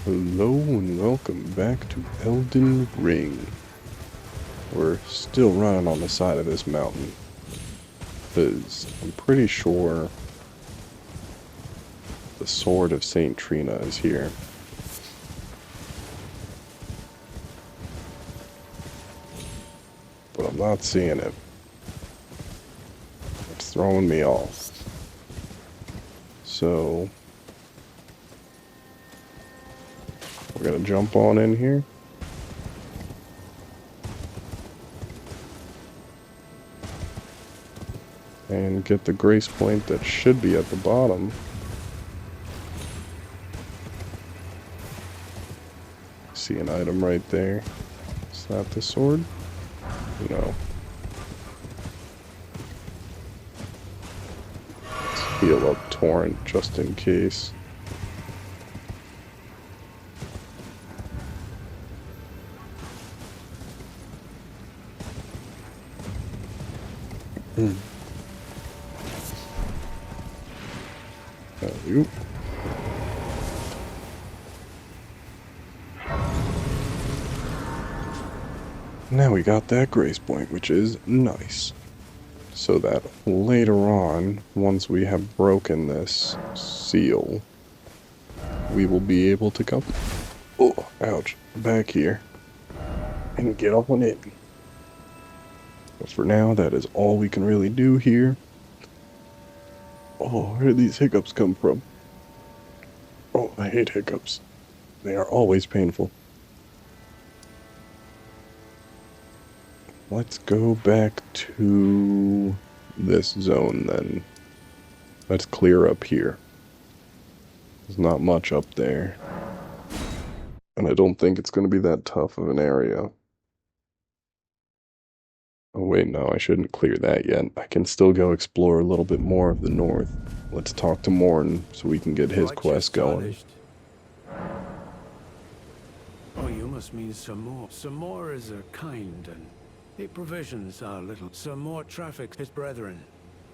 Hello and welcome back to Elden Ring. We're still running on the side of this mountain, because I'm pretty sure the Sword of Saint Trina is here. But I'm not seeing it. It's throwing me off. So we're gonna jump on in here. And get the grace point that should be at the bottom. See an item right there. Is that the sword? No. Let's heal up Torrent just in case. Oop. Now we got that grace point, which is nice. So that later on, once we have broken this seal, we will be able to come, oh, ouch, back here and get on it. But for now, that is all we can really do here. Oh, where did these hiccups come from? Oh, I hate hiccups. They are always painful. Let's go back to this zone then. Let's clear up here. There's not much up there. And I don't think it's going to be that tough of an area. Oh wait, no, I shouldn't clear that yet. I can still go explore a little bit more of the north. Let's talk to Morn so we can get his quest going. Oh, you must mean some more. Some more is a kind and he provisions our little. Some more traffic his brethren,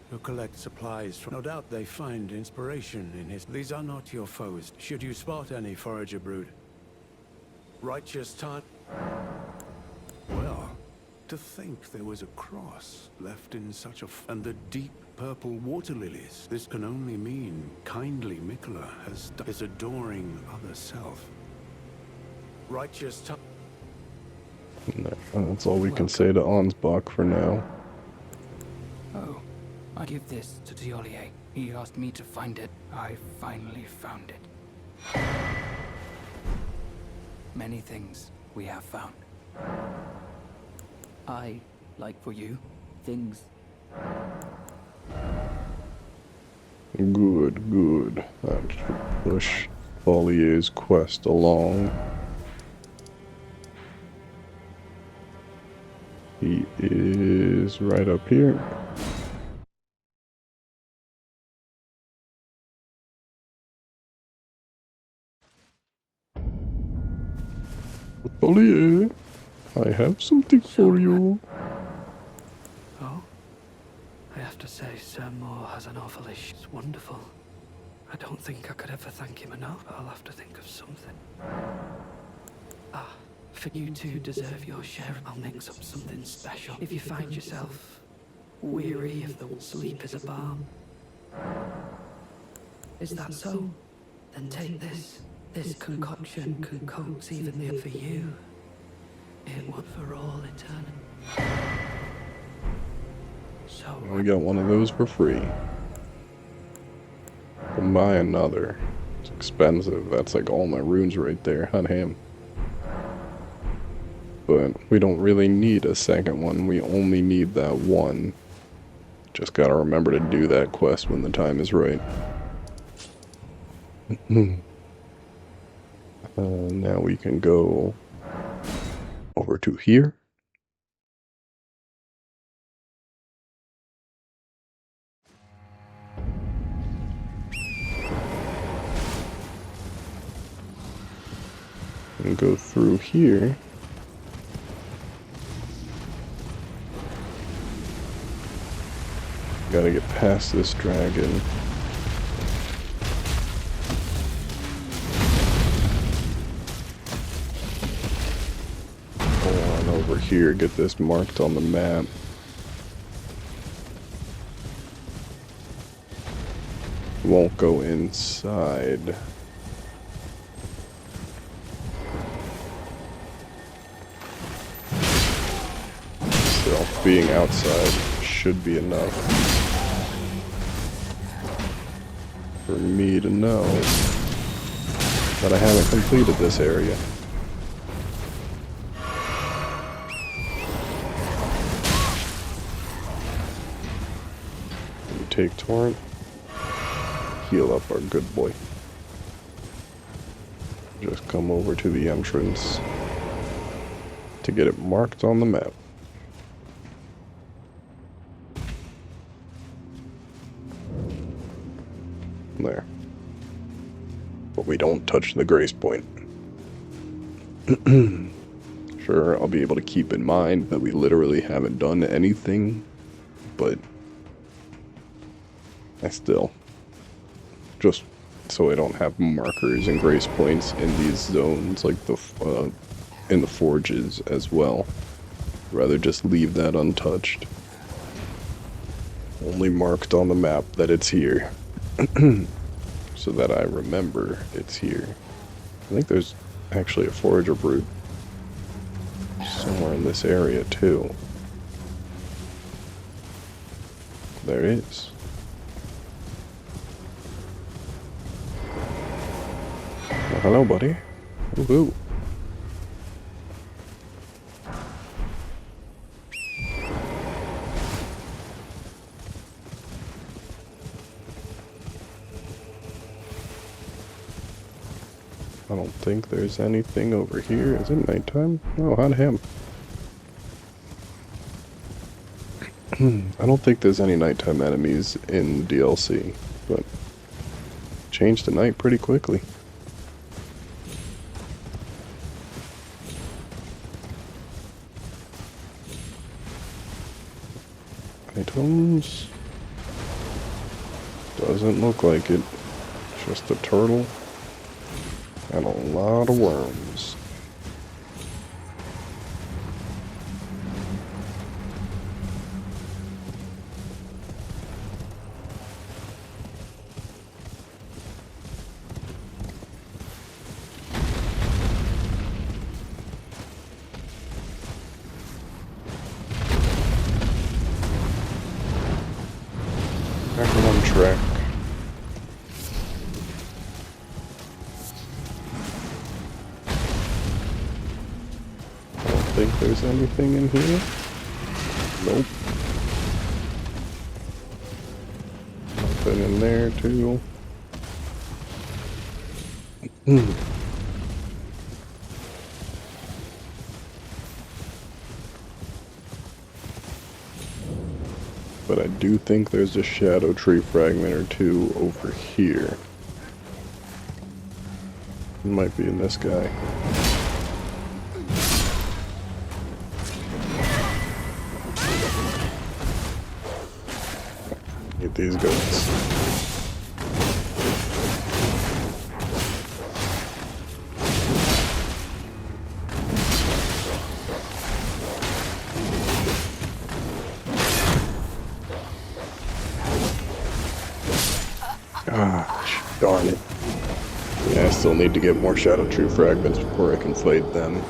who collect supplies from. No doubt they find inspiration in his. These are not your foes. Should you spot any forager brood. Righteous time. Well, to think there was a cross left in such a. And the deep purple water lilies. This can only mean kindly Mikola has his adoring other self. Righteous time. No, that's all we can say to Ansbach for now. Oh, I give this to Diolier. He asked me to find it. I finally found it. Many things we have found. I, like for you, things. Good, good. That should push Folier's quest along. He is right up here. Follier, I have something for you. Oh? I have to say, Sir Moore has an awful issue. It's wonderful. I don't think I could ever thank him enough, but I'll have to think of something. For you two deserve your share. I'll mix up something special. If you find yourself weary of the sleep is a balm. Is that so? Then take this. This concoction can coax even the for you. It won't for all eternity. So We got one of those for free. Can buy another. It's expensive. That's like all my runes right there. Hot ham. But we don't really need a second one. We only need that one. Just gotta remember to do that quest when the time is right. Now we can go over to here. And go through here. Gotta get past this dragon. here, get this marked on the map. Won't go inside. Still, being outside should be enough for me to know that I haven't completed this area. You take Torrent. Heal up our good boy. Just come over to the entrance to get it marked on the map. There. But we don't touch the grace point. Sure, I'll be able to keep in mind that we literally haven't done anything, but I still... just so I don't have markers and grace points in these zones, like the in the forges as well. Rather just leave that untouched. Only marked on the map that it's here. So that I remember it's here. I think there's actually a forager brute somewhere in this area too. There is. Well, hello, buddy. Woohoo. I don't think there's anything over here. Is it nighttime? Oh, hot him. I don't think there's any nighttime enemies in DLC, but changed to night pretty quickly. Items? Doesn't look like it. Just a turtle and a lot of worms. Back on track. I don't think there's anything in here. Nope. Nothing in there too. But I do think there's a shadow tree fragment or two over here. It might be in this guy. Get these goats. Gosh, darn it. Yeah, I still need to get more Shadow Tree fragments before I can fight them.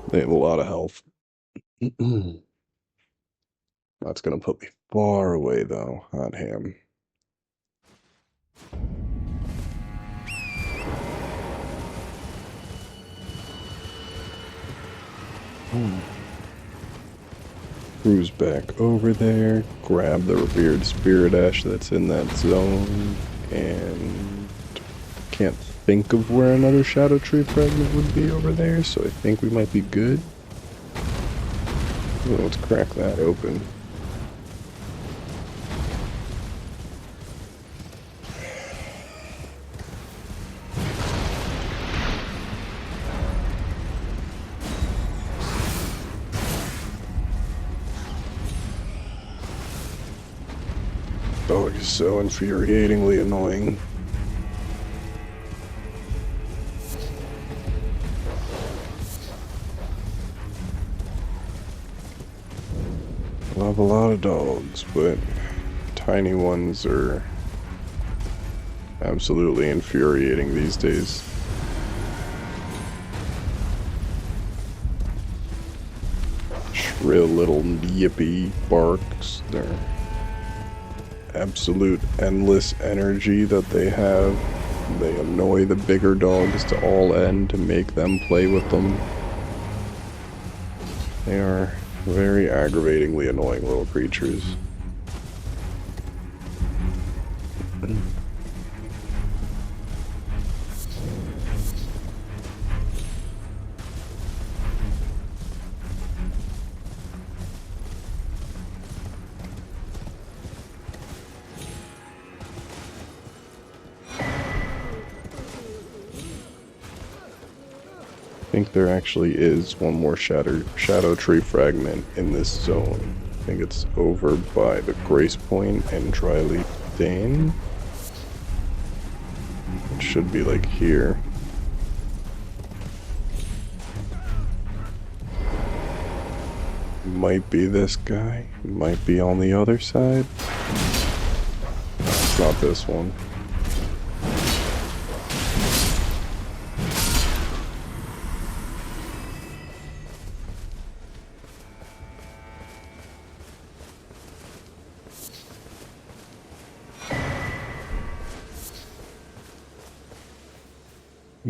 They have a lot of health. That's gonna put me far away, though. Hot ham. Cruise back over there, grab the revered spirit ash that's in that zone, and can't think of where another Shadow Tree fragment would be over there, so I think we might be good. Ooh, let's crack that open. Oh, he's so infuriatingly annoying. Love a lot of dogs, but tiny ones are absolutely infuriating these days. Shrill little yippy barks. They're absolute endless energy that they have. They annoy the bigger dogs to all end to make them play with them. They are very aggravatingly annoying little creatures. I think there actually is one more shadow tree fragment in this zone. I think it's over by the Grace Point and Dryleaf Dane. It should be like here. Might be this guy. Might be on the other side. It's not this one.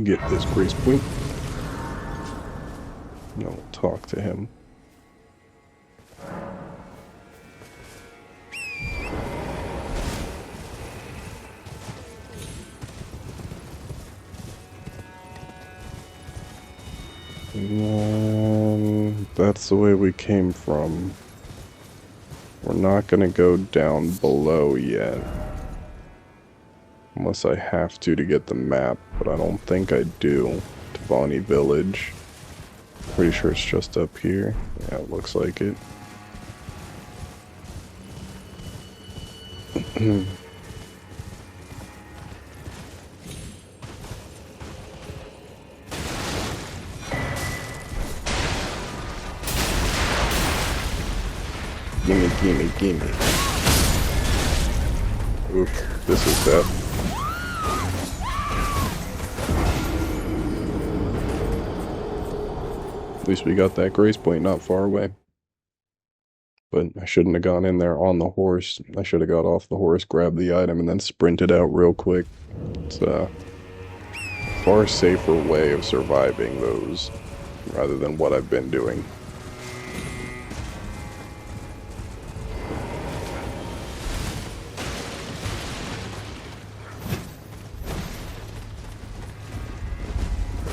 Get this Grace Point. And I'll talk to him. That's the way we came from. We're not gonna go down below yet. Unless I have to get the map, but I don't think I do. Tavani Village. Pretty sure it's just up here. Yeah, it looks like it. Gimme, gimme, gimme. Oof, this is death. At least we got that Grace Point not far away. But I shouldn't have gone in there on the horse. I should have got off the horse, grabbed the item, and then sprinted out real quick. It's a far safer way of surviving those, rather than what I've been doing.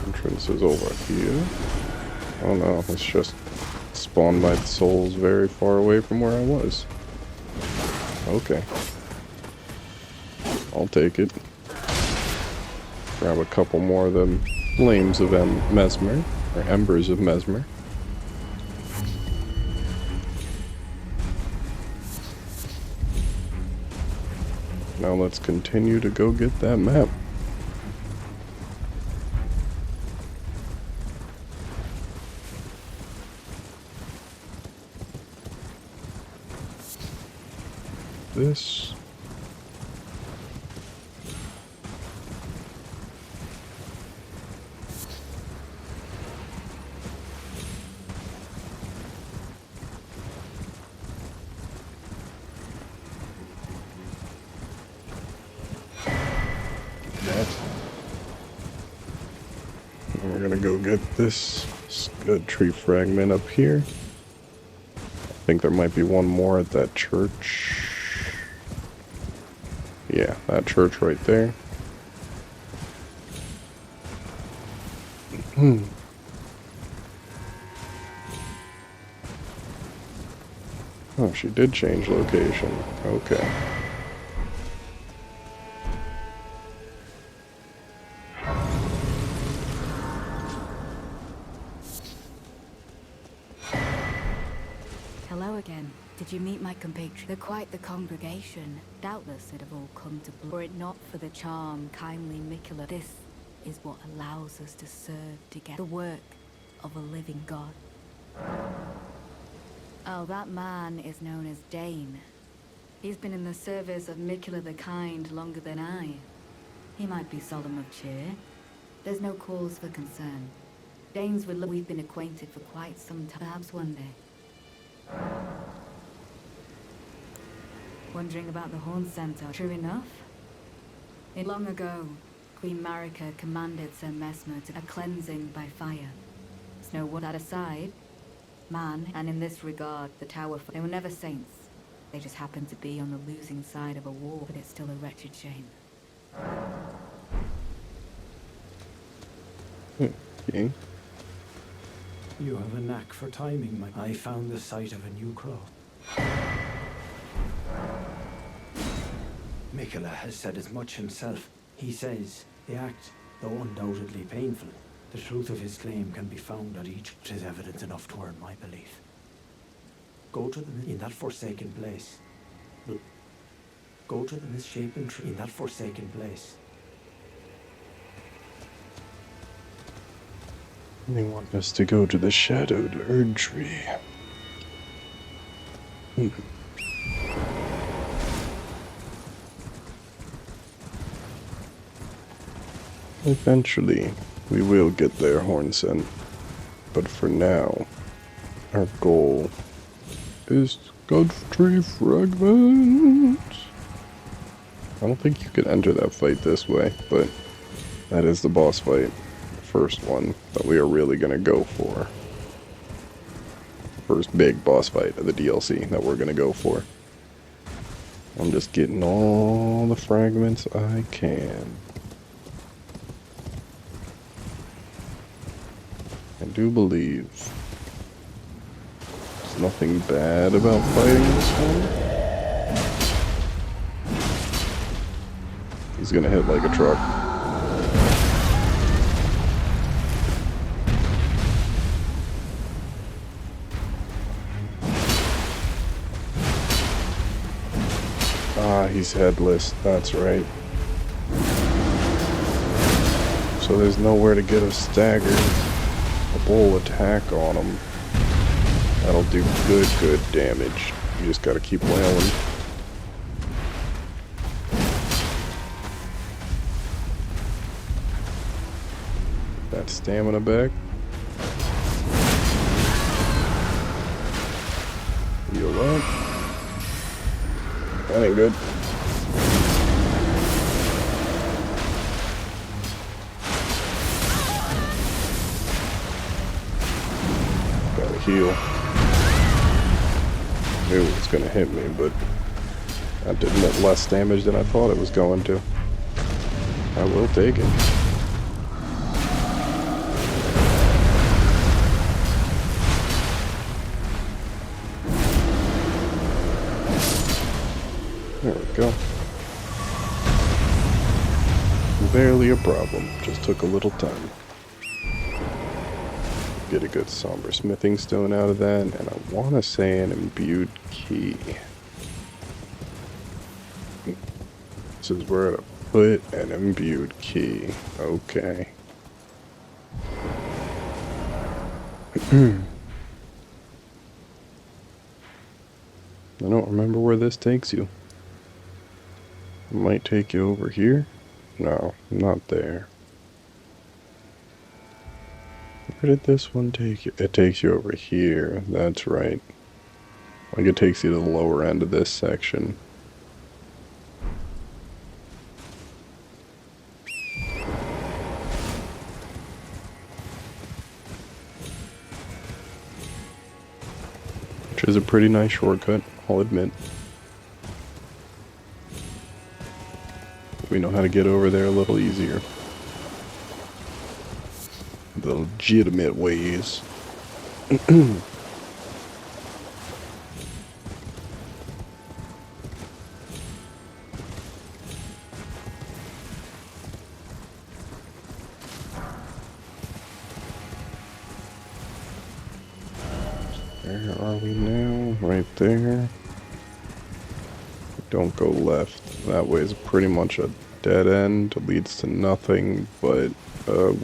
Entrance is over here. Oh no, it's just spawned my souls very far away from where I was. Okay. I'll take it. Grab a couple more of them flames of Mesmer, or embers of Mesmer. Now let's continue to go get that map. This. That. And we're gonna go get this good tree fragment up here. I think there might be one more at that church. Yeah, that church right there. Oh, she did change location. Okay. Hello again. Did you meet my compatriot? They're quite the congregation. Doubtless they'd have all come to blood. Were it not for the charm, kindly Miquella, this is what allows us to serve together. The work of a living God. Oh, that man is known as Dane. He's been in the service of Mikula the Kind longer than I. He might be solemn of cheer. There's no cause for concern. Dane's with we've been acquainted for quite some time. Perhaps one day. Wondering about the Horn Center. True enough. Long ago, Queen Marika commanded Sir Mesmer to a cleansing by fire. Snow what that aside, man, and in this regard, the Tower, they were never saints. They just happened to be on the losing side of a war, but it's still a wretched shame. Okay. You have a knack for timing, my... I found the site of a new cross. Mikula has said as much himself. He says the act, though undoubtedly painful, the truth of his claim can be found at each. It is evidence enough to earn my belief. Go to them in that forsaken place. Go to the misshapen tree in that forsaken place. They want us to go to the shadowed Erd tree. Eventually, we will get there, Hornsent. But for now, our goal is Godfrey Fragment. I don't think you could enter that fight this way, but that is the boss fight. The first one that we are really going to go for. First big boss fight of the DLC that we're going to go for. I'm just getting all the fragments I can. I do believe there's nothing bad about fighting this one. He's gonna hit like a truck. Ah, he's headless, that's right. So there's nowhere to get a stagger. A bull attack on him. That'll do good damage. You just gotta keep wailing. That stamina back. Heal up. That ain't good. Heal. Knew it was gonna hit me, but that did less damage than I thought it was going to. I will take it. There we go. Barely a problem, just took a little time. Get a good somber smithing stone out of that, and I want to say an imbued key. This is where to put an imbued key. Okay. I don't remember where this takes you. It might take you over here? No, not there. Where did this one take you? It takes you over here. That's right. Like it takes you to the lower end of this section. Which is a pretty nice shortcut, I'll admit. We know how to get over there a little easier. The legitimate ways. Where are we now? Right there. Don't go left. That way is pretty much a dead end. It leads to nothing but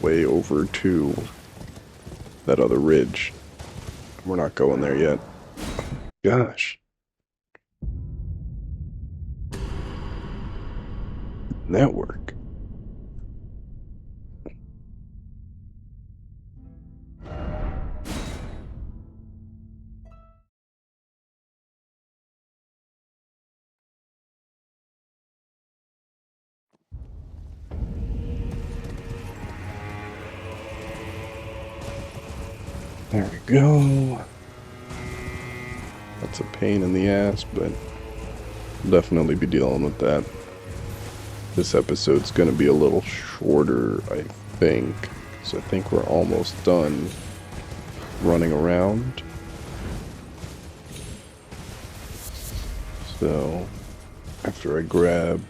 way over to that other ridge. We're not going there yet. Gosh. Network. There we go. That's a pain in the ass, but I'll definitely be dealing with that. This episode's gonna be a little shorter, I think. So I think we're almost done running around. So after I grab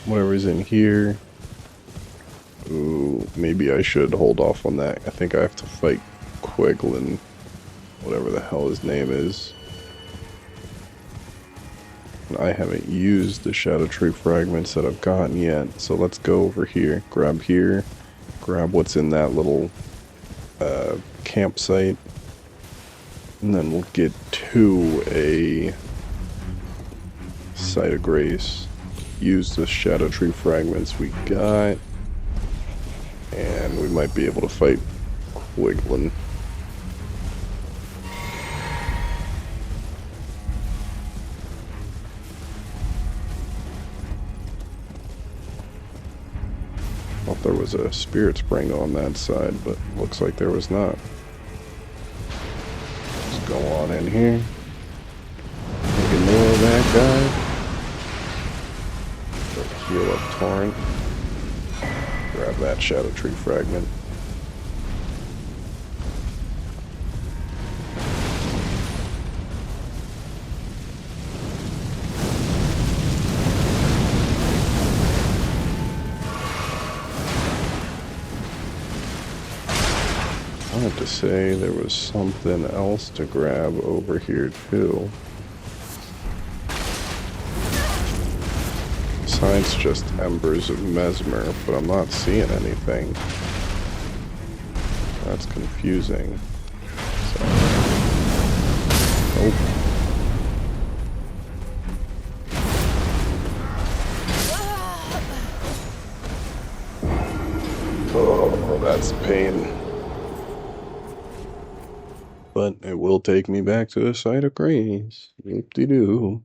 whatever's in here, ooh, maybe I should hold off on that. I think I have to fight Queglin, whatever the hell his name is. And I haven't used the Shadow Tree fragments that I've gotten yet, so let's go over here, grab what's in that little campsite, and then we'll get to a Site of Grace, use the Shadow Tree fragments we got, and we might be able to fight Queglin. Thought there was a spirit spring on that side, but looks like there was not. Let's go on in here. Ignore that guy. Heal up Torrent. Grab that Shadow Tree fragment. I have to say there was something else to grab over here too. Besides just Embers of Mesmer, but I'm not seeing anything. That's confusing. So. Nope. Oh, that's pain. But it will take me back to the Site of Grace. Whoop-de-doo.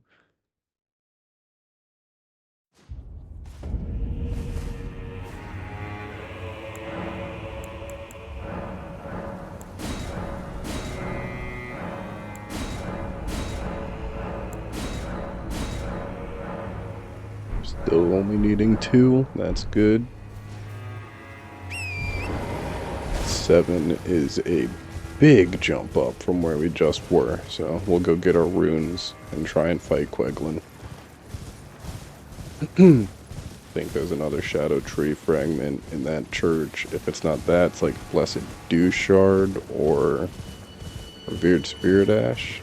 Still only needing 2. That's good. 7 is a big jump up from where we just were, so we'll go get our runes and try and fight Queglin. I think there's another Shadow Tree fragment in that church. If it's not that, it's like Blessed Dew Shard or Revered Spirit Ash.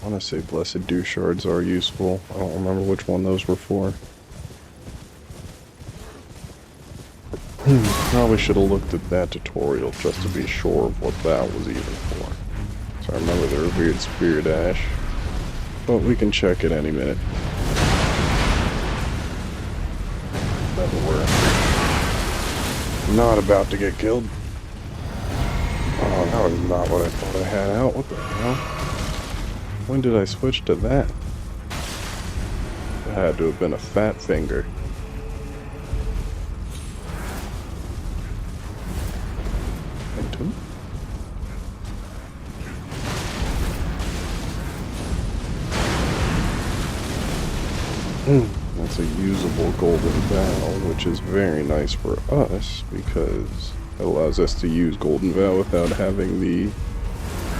I want to say Blessed Dew Shards are useful. I don't remember which one those were for. Probably should have looked at that tutorial just to be sure of what that was even for. So I remember the Revered Spirit Ash, but we can check it any minute. But we're not about to get killed. Oh, that was not what I thought I had out. What the hell? When did I switch to that? It had to have been a fat finger. That's a usable golden vow, which is very nice for us because it allows us to use golden vow without having the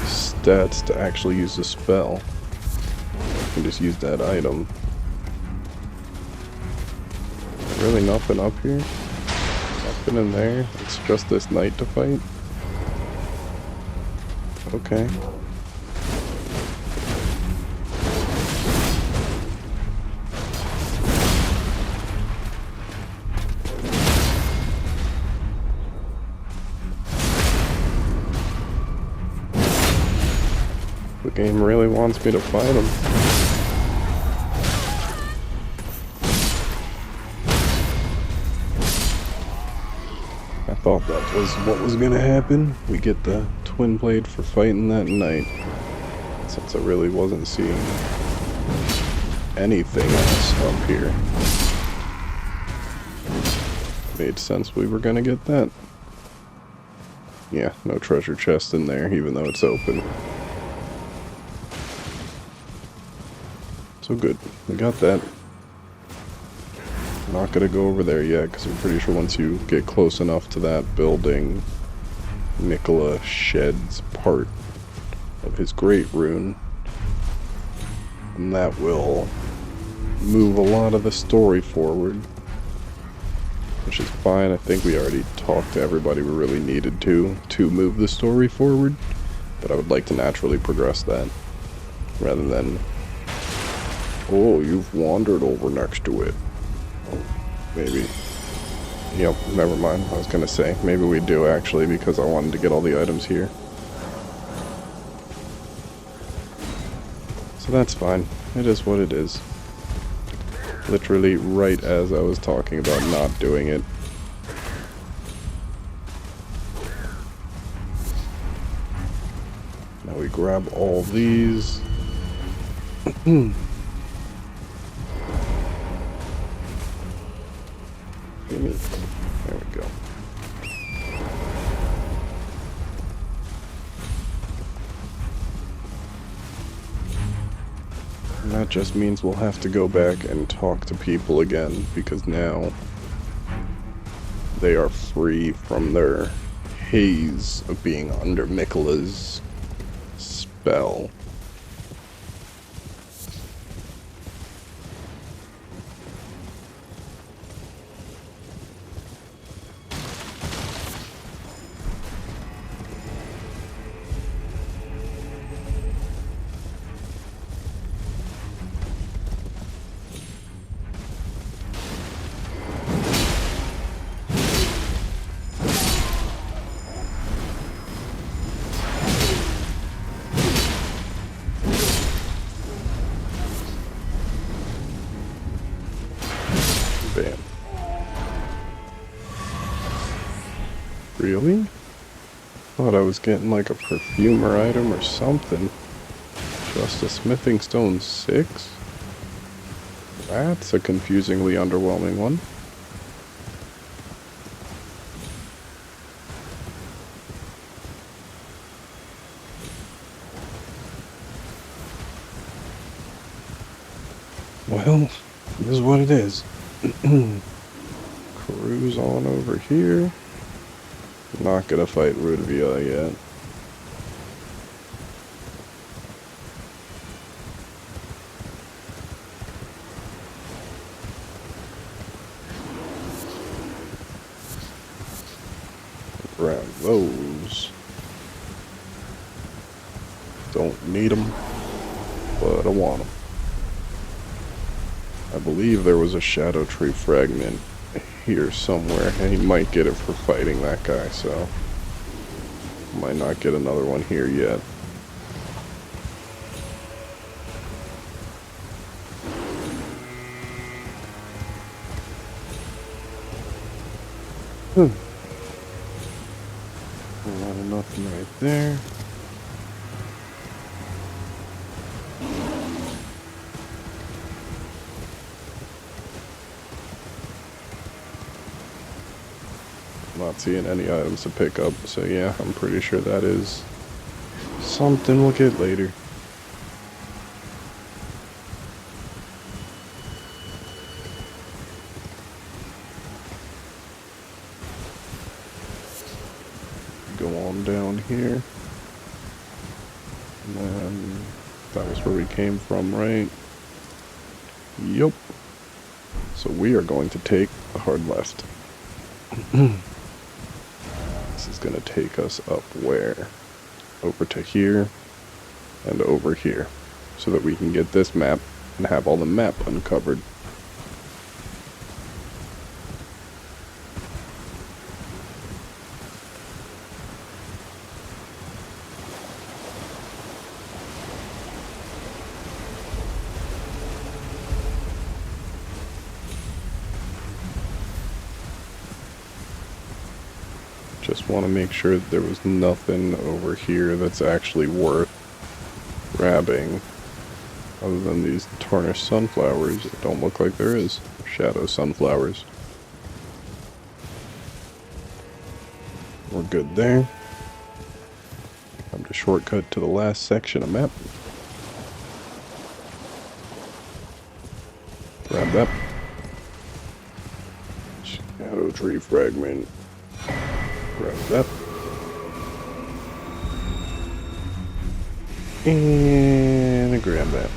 stats to actually use the spell. We can just use that item. Really nothing up here? Nothing in there? It's just this knight to fight? Okay. Game really wants me to fight him. I thought that was what was gonna happen. We get the twin blade for fighting that knight. Since I really wasn't seeing anything else up here. Made sense we were gonna get that. Yeah, no treasure chest in there, even though it's open. So good. We got that. I'm not gonna go over there yet, because I'm pretty sure once you get close enough to that building, Nicola sheds part of his great rune. And that will move a lot of the story forward. Which is fine. I think we already talked to everybody we really needed to move the story forward. But I would like to naturally progress that. Rather than, oh, you've wandered over next to it. Maybe. Yep, never mind. I was gonna say, maybe we do actually, because I wanted to get all the items here. So that's fine. It is what it is. Literally right as I was talking about not doing it. Now we grab all these. Gimme. There we go. And that just means we'll have to go back and talk to people again, because now they are free from their haze of being under Mikola's spell. Bam. Really? Thought I was getting like a perfumer item or something. Just a smithing stone 6? That's a confusingly underwhelming one. Well, this is what it is. Cruise on over here. Not gonna fight Rudavia yet. Grab those. Don't need them, but I want them. I believe there was a Shadow Tree fragment here somewhere, and he might get it for fighting that guy, so might not get another one here yet. A lot of nothing right there. Not seeing any items to pick up, so yeah, I'm pretty sure that is something we'll get later. Go on down here. And then that was where we came from, right? Yup. So we are going to take the hard left. This is going to take us up where? Over to here and over here, so that we can get this map and have all the map uncovered. Just want to make sure that there was nothing over here that's actually worth grabbing. Other than these tarnished sunflowers, it don't look like there is. Shadow sunflowers. We're good there. Time to shortcut to the last section of map. Grab that. Shadow tree fragment. Grab that. And grab that.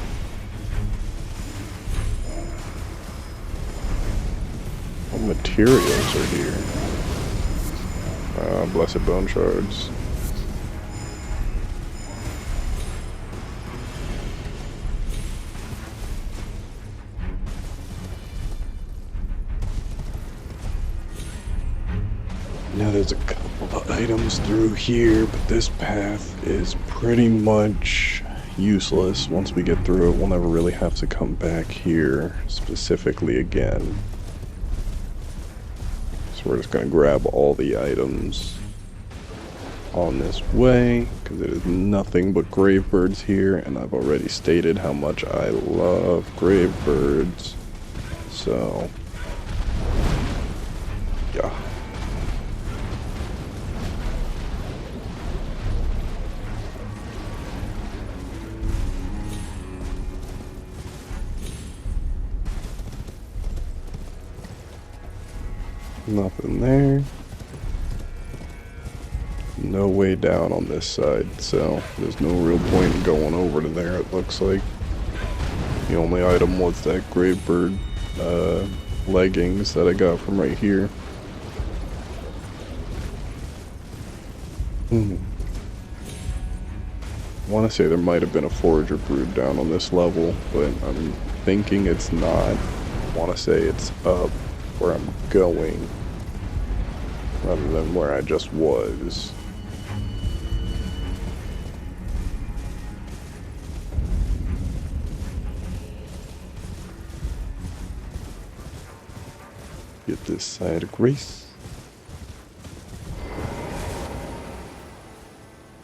What materials are here? Blessed bone shards. Now there's a couple of items through here, but this path is pretty much useless. Once we get through it, we'll never really have to come back here specifically again. So we're just going to grab all the items on this way, because it is nothing but grave birds here, and I've already stated how much I love grave birds. So, yeah. Nothing there. No way down on this side, so there's no real point in going over to there, it looks like. The only item was that gravebird leggings that I got from right here. I want to say there might have been a forager brood down on this level, but I'm thinking it's not. I want to say it's up where I'm going, rather than where I just was. Get this side of Grace.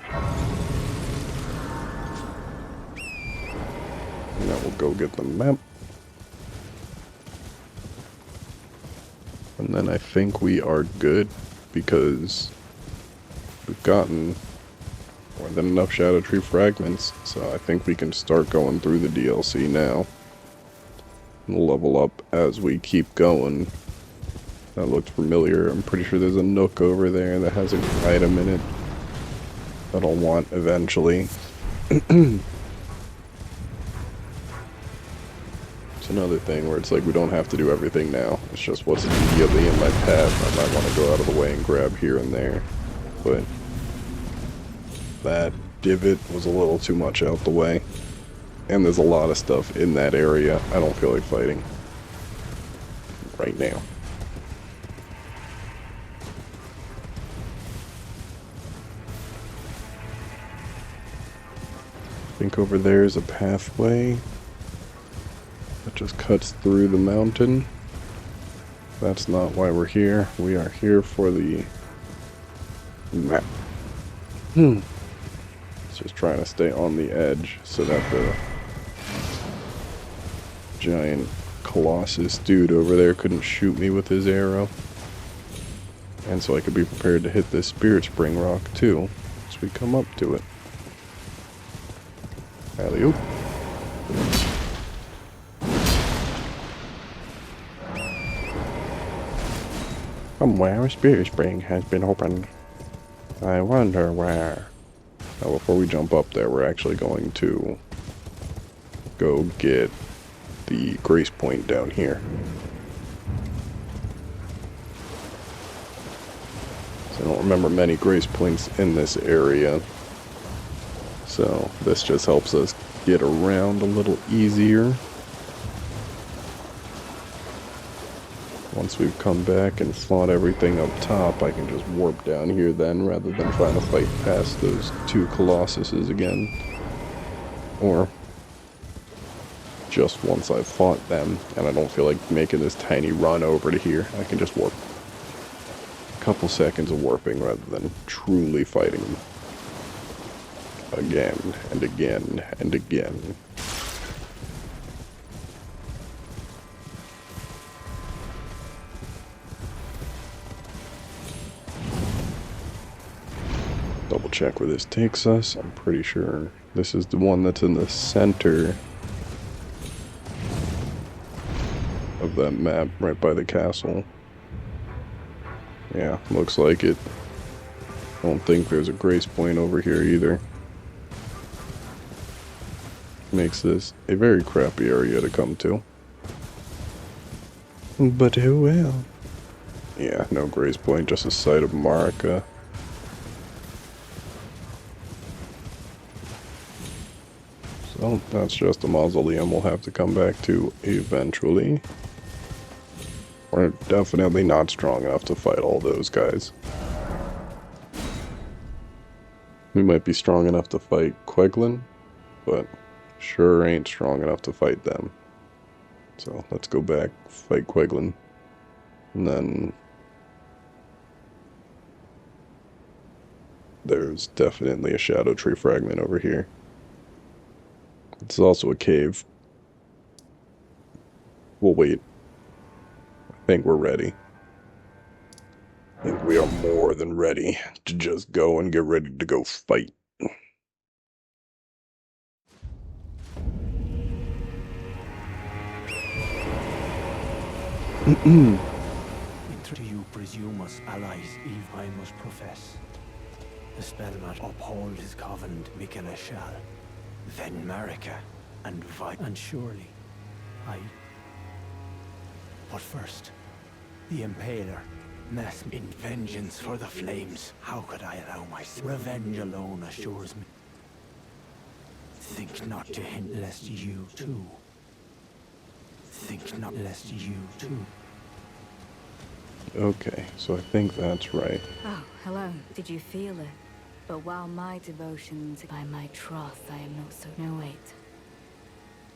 And now we'll go get the map. And then I think we are good, because we've gotten more than enough Shadow Tree fragments, so I think we can start going through the DLC now. And level up as we keep going. That looked familiar. I'm pretty sure there's a nook over there that has an item in it that I'll want eventually. It's another thing where it's like we don't have to do everything now. It's just what's immediately in my path. I might want to go out of the way and grab here and there. But that divot was a little too much out the way. And there's a lot of stuff in that area I don't feel like fighting right now. I think over there is a pathway that just cuts through the mountain. That's not why we're here. We are here for the map. It's just trying to stay on the edge so that the giant colossus dude over there couldn't shoot me with his arrow. And so I could be prepared to hit this spirit spring rock too as we come up to it. Alley-oop. Somewhere a spirit spring has been opened. I wonder where. Now before we jump up there, we're actually going to go get the grace point down here. So I don't remember many grace points in this area. So this just helps us get around a little easier. Once we've come back and fought everything up top, I can just warp down here then, rather than trying to fight past those two colossuses again. Or just once I've fought them, and I don't feel like making this tiny run over to here, I can just warp. couple seconds of warping rather than truly fighting them. Again, and again, and again. Double check where this takes us. I'm pretty sure this is the one that's in the center of that map, right by the castle. Yeah, looks like it. I don't think there's a grace point over here either. Makes this a very crappy area to come to. But who will? Yeah, no grace point, just a site of Marika. So that's just a mausoleum we'll have to come back to eventually. We're definitely not strong enough to fight all those guys. We might be strong enough to fight Queglin, but sure ain't strong enough to fight them. So let's go back, fight Queglin, and then there's definitely a shadow tree fragment over here. It's also a cave. We'll wait. I think we're ready. I think we are more than ready to just go and get ready to go fight. Do you presume us allies, Eve I must profess? The spell might uphold his covenant, Mikela shall. Then Marika, and and surely, I... But first, the Impaler, mess in vengeance for the flames. How could I allow myself? Revenge alone assures me. Think not to hint lest you too. Think not lest you too. Okay, so I think that's right. Oh, hello. Did you feel it? But while my devotions by my troth, I am not so... No, wait.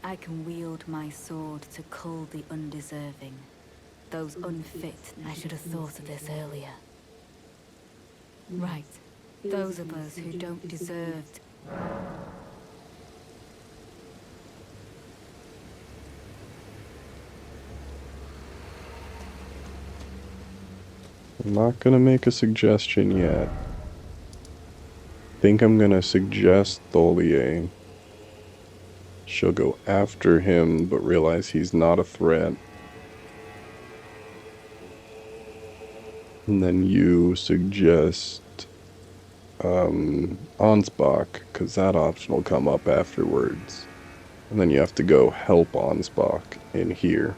I can wield my sword to cull the undeserving. Those unfit. I should have thought of this earlier. Right. Those of us who don't deserve... I'm not gonna make a suggestion yet. I think I'm gonna suggest Tholier. She'll go after him, but realize he's not a threat. And then you suggest Ansbach, because that option will come up afterwards. And then you have to go help Ansbach in here.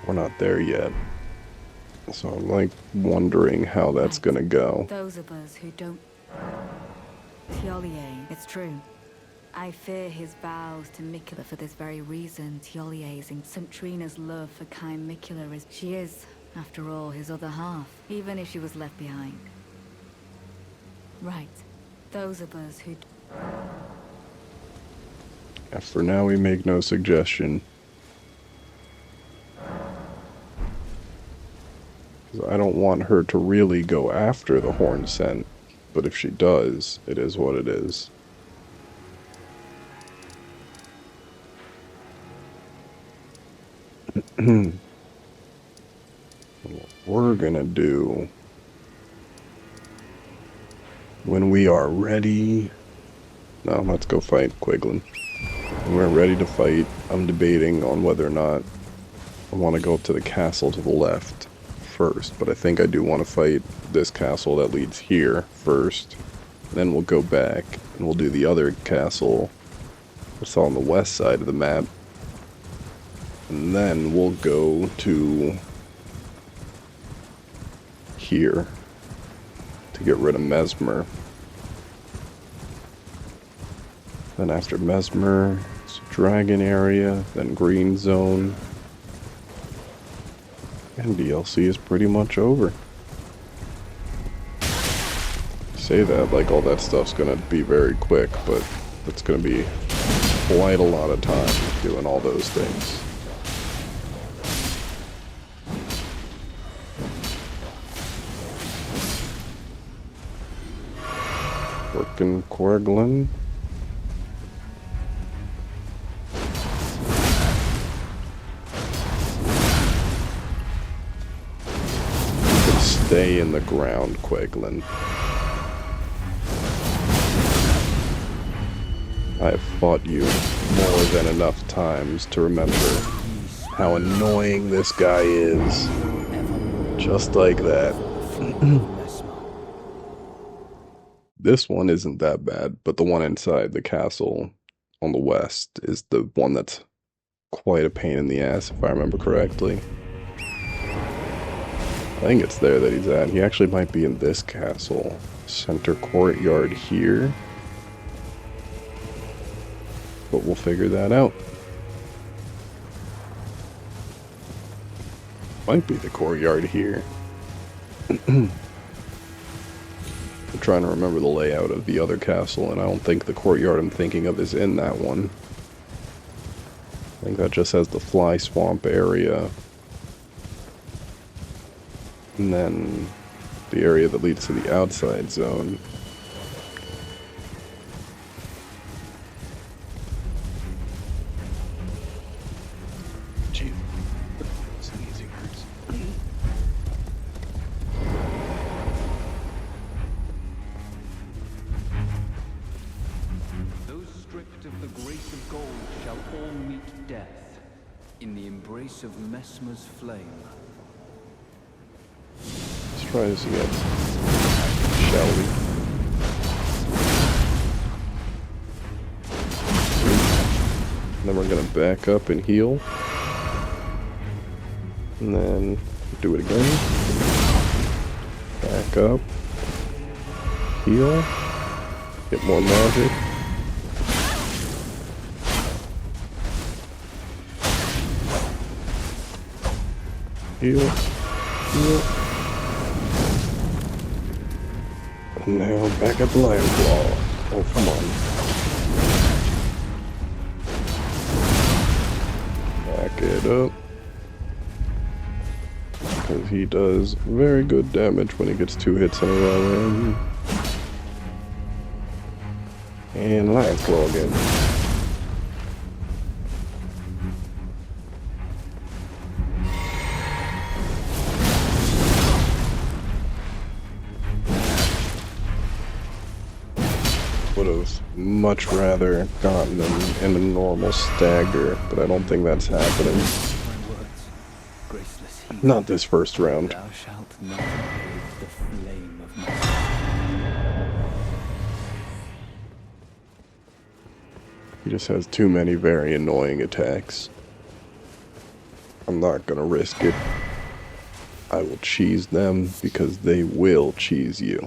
We're not there yet. So I'm like wondering how that's gonna go. Those of us who don't... Tiolier, it's true. I fear his vows to Mikula for this very reason. Tiolier's in Trina's love for kind Mikula is... She is, after all, his other half, even if she was left behind. Right. Those of us who... For now, we make no suggestion. Because I don't want her to really go after the horn scent. But if she does, it is what it is. What we're gonna do when we are ready... No, let's go fight Queglin. When we're ready to fight, I'm debating on whether or not I want to go up to the castle to the left first, but I think I do want to fight this castle that leads here first. Then we'll go back and we'll do the other castle that's on the west side of the map. And then we'll go to here to get rid of Mesmer. Then after Mesmer, it's Dragon area, then Green Zone. And DLC is pretty much over. Say that like all that stuff's gonna be very quick, but it's gonna be quite a lot of time doing all those things. fucking Queglin. You can stay in the ground, Queglin. I have fought you more than enough times to remember how annoying this guy is. Just like that. This one isn't that bad, but the one inside the castle on the west is the one that's quite a pain in the ass, if I remember correctly. I think it's there that he's at. He actually might be in this castle. Center courtyard here. But we'll figure that out. Might be the courtyard here. I'm trying to remember the layout of the other castle, and I don't think the courtyard I'm thinking of is in that one. I think that just has the fly swamp area. And then the area that leads to the outside zone. Of Messmer's flame. Let's try this again. Shall we? Then we're gonna back up and heal. And then do it again. Back up. Heal. Get more magic. Heal. Heal. And now back at the Lion Claw. Oh, come on. Back it up. Because he does very good damage when he gets 2 hits in a row. And Lion Claw again. Would have much rather gotten him in a normal stagger, but I don't think that's happening. Not this first round. Thou shalt not bathe the flame of my... He just has too many very annoying attacks. I'm not gonna risk it. I will cheese them because they will cheese you.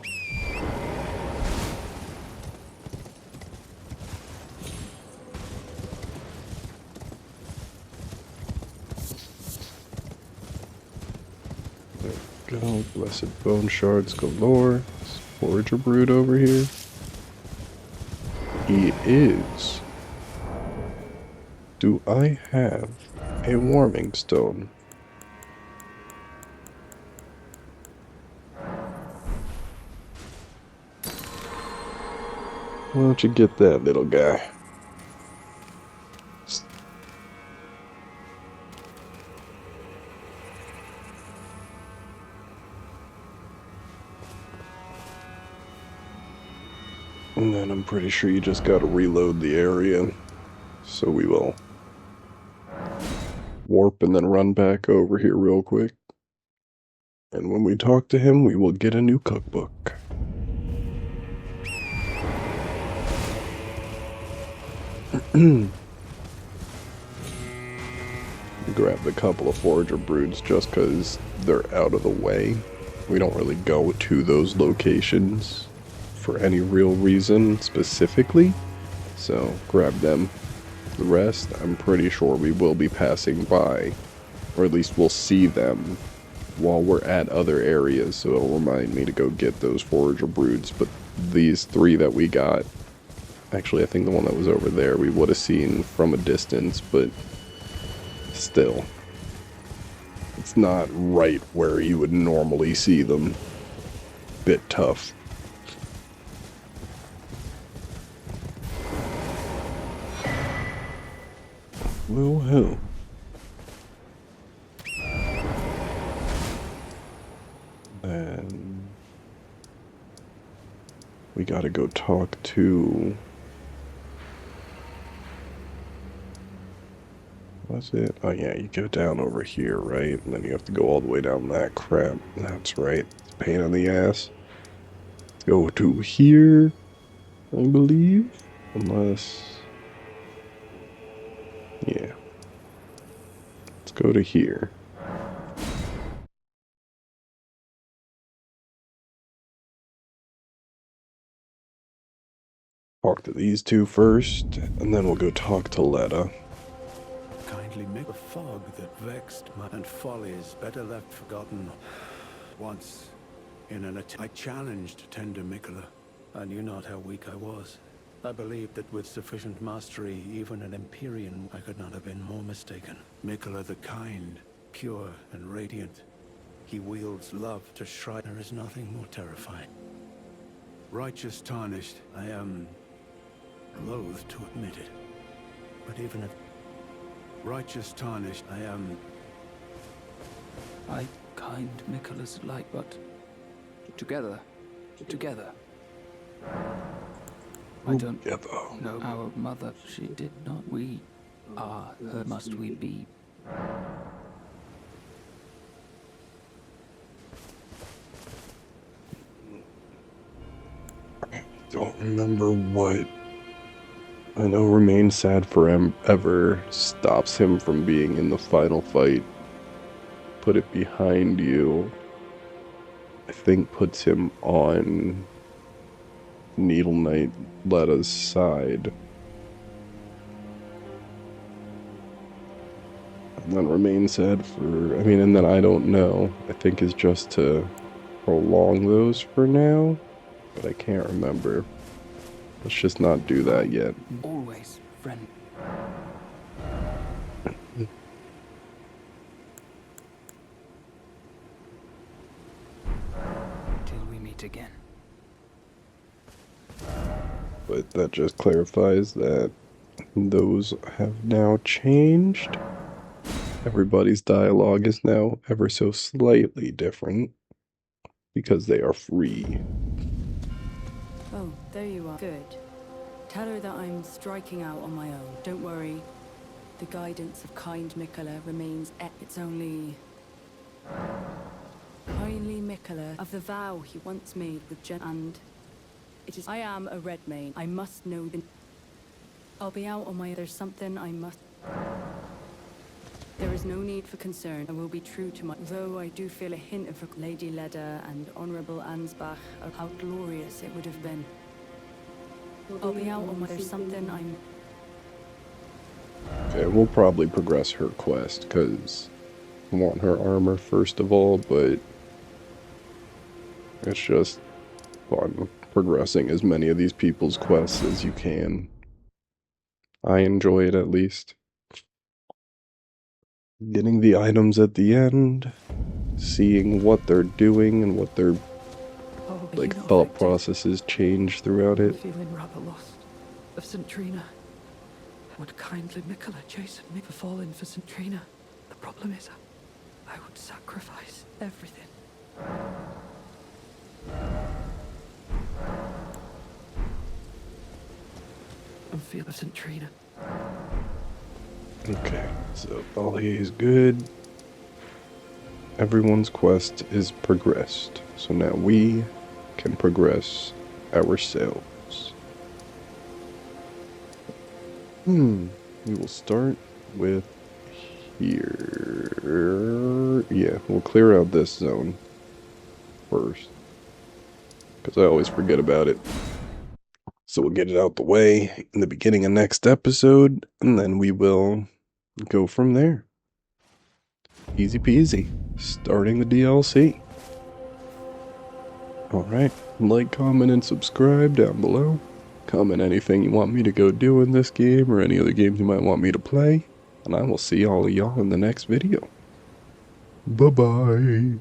Go, blessed bone shards galore. Is Forager Brood over here? He is. Do I have a warming stone? Why don't you get that, little guy? And then I'm pretty sure you just gotta reload the area. So we will warp and then run back over here real quick. And when we talk to him, we will get a new cookbook. Grabbed a couple of Forager Broods just because they're out of the way. We don't really go to those locations for any real reason specifically, so grab them. The rest, I'm pretty sure we will be passing by, or at least we'll see them while we're at other areas, so it'll remind me to go get those Forager Broods. But these 3 that we got, actually I think the one that was over there we would have seen from a distance, but still, it's not right where you would normally see them. Bit tough. Woo-hoo. Then we gotta go talk to... What's it? Oh yeah, you go down over here, right? And then you have to go all the way down that crap. That's right. It's a pain in the ass. Go to here, I believe. Unless... Yeah. Let's go to here. Talk to these two first, and then we'll go talk to Letta. Kindly make a fog that vexed my and follies better left forgotten. Once, in an I challenged tender Mikola. I knew not how weak I was. I believed that with sufficient mastery, even an Empyrean, I could not have been more mistaken. Mikola the kind, pure and radiant. He wields love to shrine. There is nothing more terrifying. Righteous tarnished, I am loath to admit it. But even if righteous tarnished, I am... I kind Mikola's light, but together. I don't know our mother. She did not. We are her. Must we be? Don't remember what. I know remain sad forever stops him from being in the final fight. Put it behind you. I think puts him on Needle Knight Letta's side. And then remain sad for, I mean, and then I don't know. I think is just to prolong those for now, but I can't remember. Let's just not do that yet. Always, friend. Till we meet again. But that just clarifies that those have now changed. Everybody's dialogue is now ever so slightly different because they are free. Oh, there you are. Good. Tell her that I'm striking out on my own. Don't worry. The guidance of kind Mikola remains it's only... Kindly Mikola of the vow he once made with and it is I am a Redmane. I must know the... I'll be out on my... There's something I must... There is no need for concern. I will be true to my... Though I do feel a hint of Lady Leda and Honourable Ansbach of how glorious it would have been. I'll be out on my... There's something I'm... Okay, we'll probably progress her quest, because I want her armor first of all, but it's just fun progressing as many of these people's quests as you can. I enjoy it at least. Getting the items at the end, seeing what they're doing and what their thought processes change throughout it. I'm feeling rather lost. Of St. Trina. Would kindly Mikola chasten me for falling for St. Trina? The problem is, I would sacrifice everything. I'm feeling St. Trina. Okay, so Bali is good. Everyone's quest is progressed. So now we can progress ourselves. We will start with here. Yeah, we'll clear out this zone first, because I always forget about it. So we'll get it out the way in the beginning of next episode, and then we will go from there. Easy peasy. Starting the DLC. Alright, like, comment, and subscribe down below. Comment anything you want me to go do in this game, or any other games you might want me to play. And I will see all of y'all in the next video. Bye-bye.